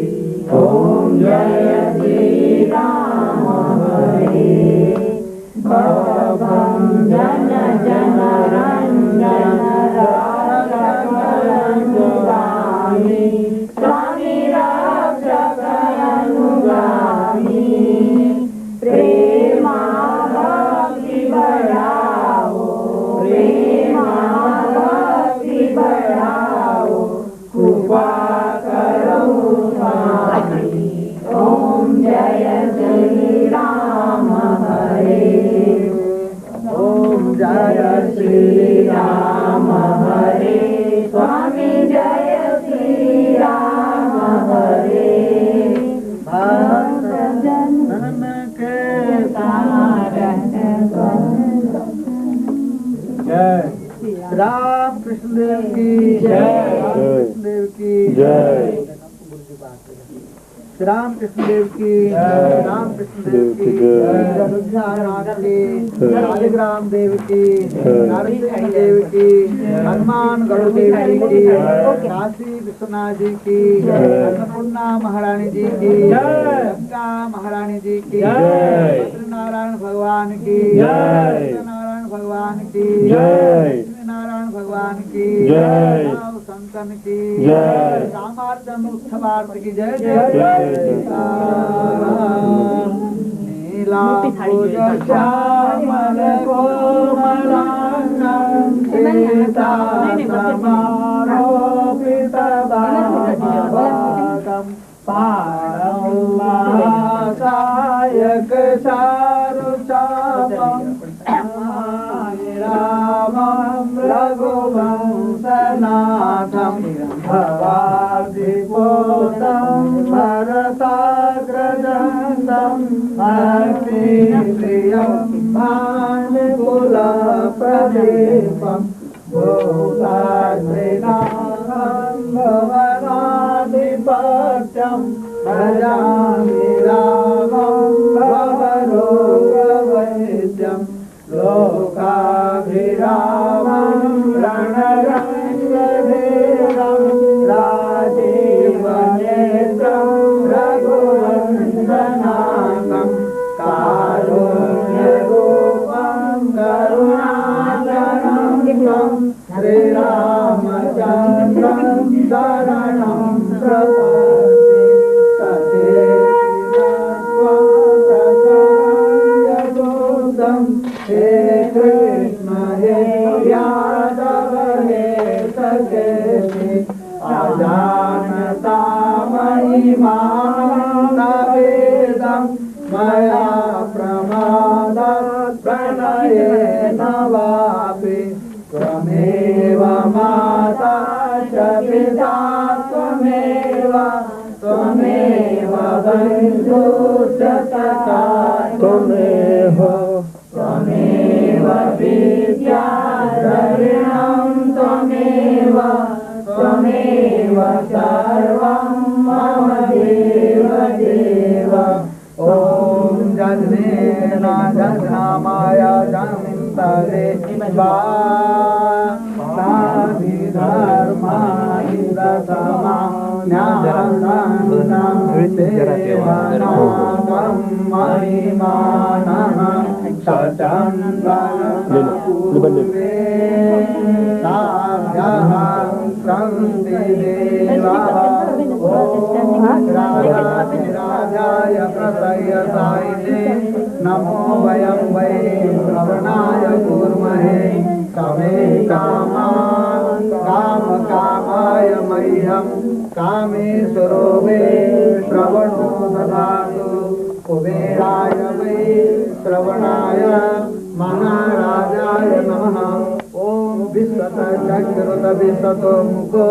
ओम जय श्री राम हरे, भवभंजन जन रंजन रक्षक अनुगामी, स्वामी रक्षक अनुगामी, प्रेमा भक्ति बढ़ाओ, प्रेमा भक्ति बढ़ाओ, कृपा करो स्वामी ओम जय श्री राम हरे, ओम जय श्री राम हरे, स्वामी जय श्री राम हरे, भक्त जन के तारण जय, राम कृष्ण देव की जय, कृष्ण देव की जय। राम कृष्ण देव की, राम कृष्ण देव की, अयोध्यानाथ की, शालिग्राम देव की, नरसिंह देव की, हनुमान गढ़ देव जी की, काशी विश्वनाथ जी की, अन्नपूर्णा महारानी जी की, गंगा महारानी जी की, नारायण भगवान की, नारायण भगवान की, नारायण भगवान की, शंकर की, रामार्जन उत्सवार्थ की जय जय। नीलांबुज श्यामल कोमलांगं सीता समारोपित भागं पाणौ महासायक चारुचापं रामं रघुवंशनाथं भवादिपोतं भरताग्रजं भक्तिप्रियं भानुकुलप्रदीपं भूताग्रेनाथं भवनाधिपत्यं भजामि रामं भवरोगवैद्यं लोकाभिरामं रणरङ्गधीरं राजीवनेत्रं रघुवंशनाथं कारुण्यरूपं करुणाजनकं श्रीरामचन्द्रं शरणं प्रपद्ये। हे कृष्ण हे यादव हे सखेति अजानता महिमानवेदं मया प्रमादात् प्रणयेन वापि त्वमेव माता च पिता त्वमेव बन्धुश्च सखा त्वमेव विद्या द्रविणं त्वमेव सर्वं मम देव। ॐ जन्मेन जन्माय जन्मन्तरे स्वाधिधर्माणि दशमान्यासनं सेवनागं महिमानः सचन्दनपूर्वे साभ्यः सन्धिदेवः राजाय प्रसयसायिने नमो वयं वै श्रवणाय कुर्महे कमे कामाय मह्यं कामेश्वरो वे श्रवणो ददातु कुबेराय वै श्रवणाय महाराजाय नमः। ॐ विश्वतः चक्षुरुत विश्वतो मुखो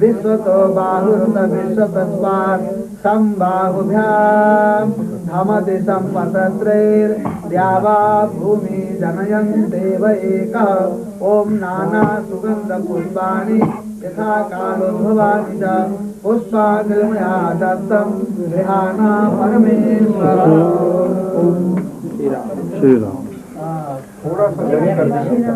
विश्वतो बाहुरुत विश्वतस्मात् संबाहुभ्यां धमति सम्पतत्रैर्द्यावा भूमि जनयन् देव एकः। ॐ नाना सुगन्धपुष्पाणि यथा कालोद्भवानि च पुष्पाग्निमया दत्तं गृहाणा परमेश्वर। श्री राम। थोड़ा सा जरी कर दीजिए।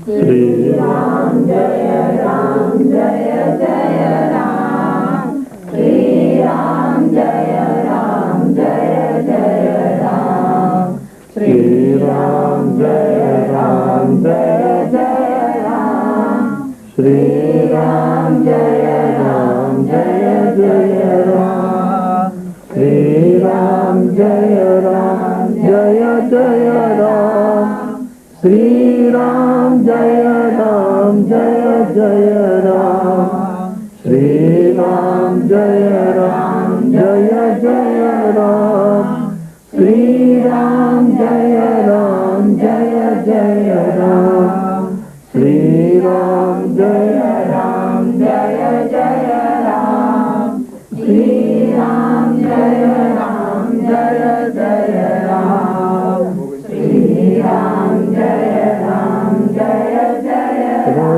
श्री राम जय राम जय राम जय जय राम श्री राम जय राम श्री राम जय जय राम श्री राम जय जय राम श्री राम जय जय राम श्री राम जय जय राम श्री राम जय जय राम श्री राम जय जय राम श्री राम जय जय राम श्री राम जय जय राम श्री राम जय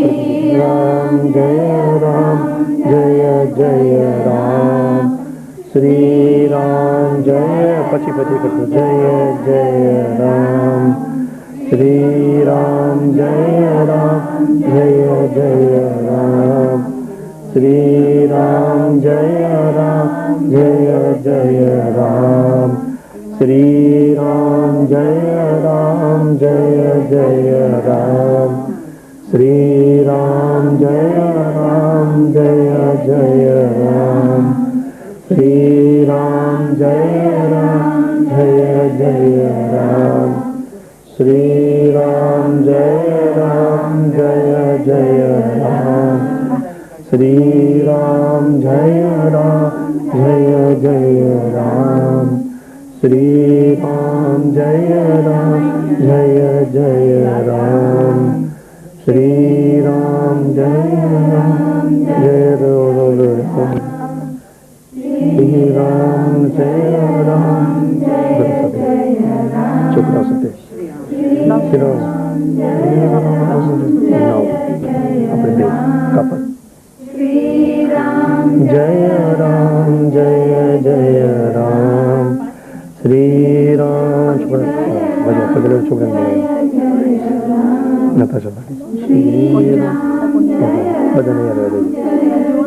राम जय जय राम श्री राम जय पची पची पची जय जय राम श्री राम जय जय राम श्री राम जय जय राम श्री राम जय जय राम श्री राम जय जय राम श्री राम जय जय राम श्री राम जय जय राम श्री राम जय जय राम श्री राम जय जय राम श्री राम जय श्री राम जय चुप रह सकते अपने देख कपड़ जय जय राम श्री राम बजा पगले छोड़ नताशा भजन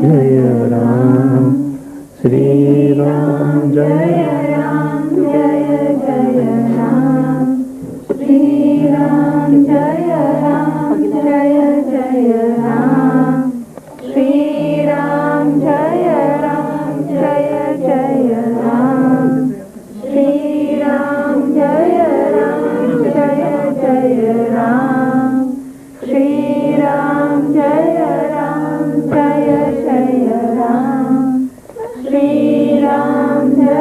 जय राम श्री राम जय श्री राम जय जय राम श्री राम जय जय राम श्री राम जय जय राम श्री राम जय जय राम श्री राम जय जय राम श्री राम जय जय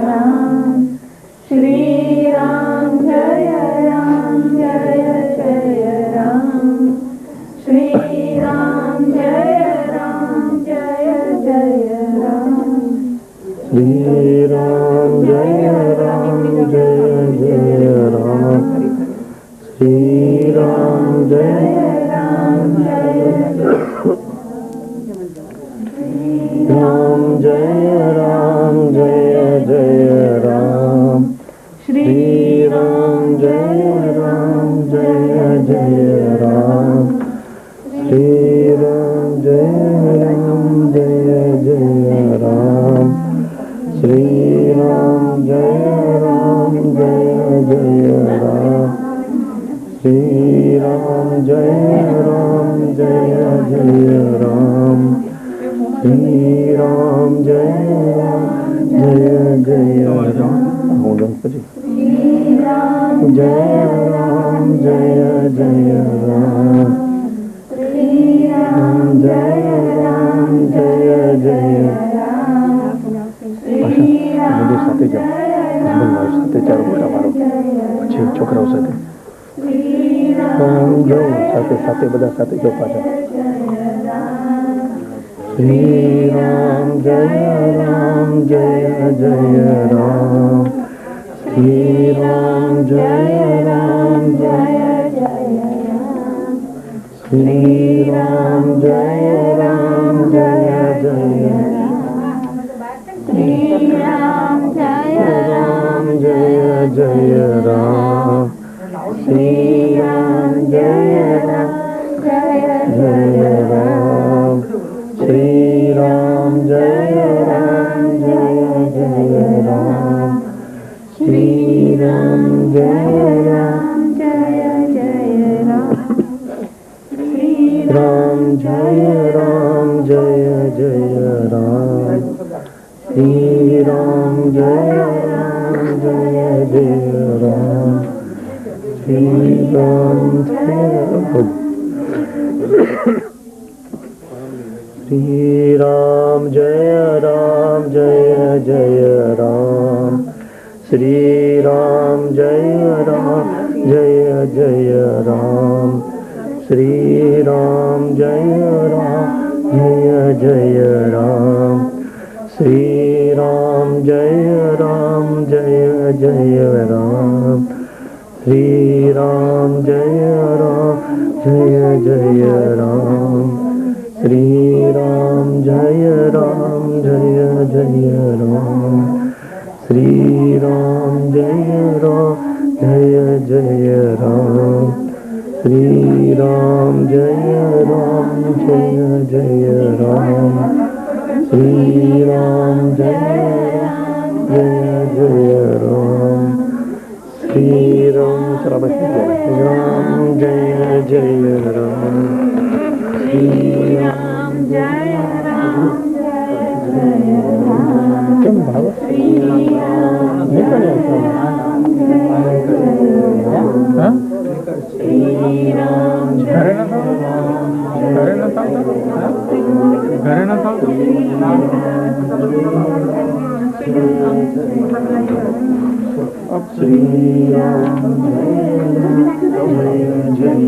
राम श्री राम जय जय राम श्री राम जय जय राम श्री राम जय राम जय जय राम श्री राम जय जय राम श्री राम जय जय राम श्री राम जय जय राम श्री राम जय जय राम श्री राम जय जय राम जय राम जय जय राम श्री राम जय जय राम સાથે જાઓ સાથે ચાર ગોટા મારો પછી છોકરાઓ સાથે જો સાથે સાથે બધા સાથે જો પાછા श्री राम जय जय राम श्री राम जय जय राम श्री राम जय जय श्री राम जय जय राम श्री राम जय जय राम श्री राम जय जय राम श्री राम जय जय राम श्री राम जय जय राम श्री राम जय जय राम श्री राम श्री राम जय जय राम श्री राम जय जय राम श्री राम जय जय राम श्री राम जय जय राम श्री राम जय जय राम, श्री राम जय जय राम, श्री राम जय जय राम, श्री राम जय जय राम, श्री राम जय जय राम, श्री राम राम जय जय राम, श्री राम जय राम क्यों भाव नहीं करे हाँ घरे न था अब श्री राम जय जय